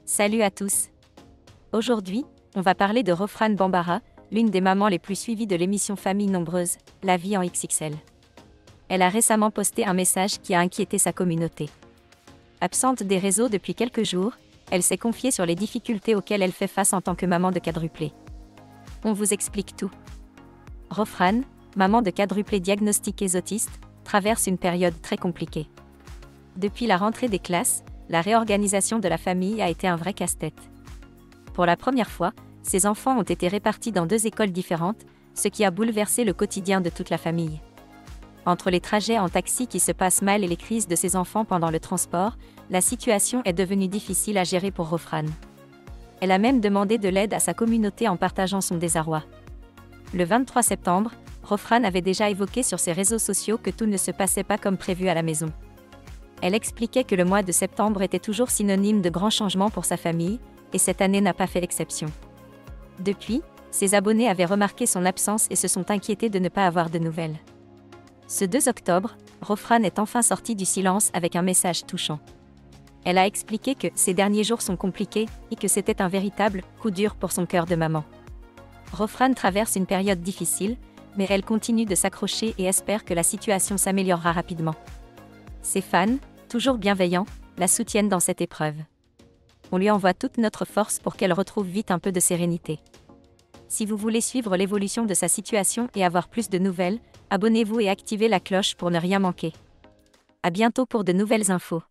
Salut à tous. Aujourd'hui, on va parler de Rofrane Bambara, l'une des mamans les plus suivies de l'émission Famille Nombreuse, La vie en XXL. Elle a récemment posté un message qui a inquiété sa communauté. Absente des réseaux depuis quelques jours, elle s'est confiée sur les difficultés auxquelles elle fait face en tant que maman de quadruplé. On vous explique tout. Rofrane, maman de quadruplés diagnostiqués autistes, traverse une période très compliquée. Depuis la rentrée des classes, la réorganisation de la famille a été un vrai casse-tête. Pour la première fois, ses enfants ont été répartis dans 2 écoles différentes, ce qui a bouleversé le quotidien de toute la famille. Entre les trajets en taxi qui se passent mal et les crises de ses enfants pendant le transport, la situation est devenue difficile à gérer pour Rofrane. Elle a même demandé de l'aide à sa communauté en partageant son désarroi. Le 23 septembre, Rofrane avait déjà évoqué sur ses réseaux sociaux que tout ne se passait pas comme prévu à la maison. Elle expliquait que le mois de septembre était toujours synonyme de grands changements pour sa famille, et cette année n'a pas fait l'exception. Depuis, ses abonnés avaient remarqué son absence et se sont inquiétés de ne pas avoir de nouvelles. Ce 2 octobre, Rofrane est enfin sortie du silence avec un message touchant. Elle a expliqué que ces derniers jours sont compliqués et que c'était un véritable coup dur pour son cœur de maman. Rofrane traverse une période difficile, mais elle continue de s'accrocher et espère que la situation s'améliorera rapidement. Ses fans, toujours bienveillants, la soutiennent dans cette épreuve. On lui envoie toute notre force pour qu'elle retrouve vite un peu de sérénité. Si vous voulez suivre l'évolution de sa situation et avoir plus de nouvelles, abonnez-vous et activez la cloche pour ne rien manquer. À bientôt pour de nouvelles infos.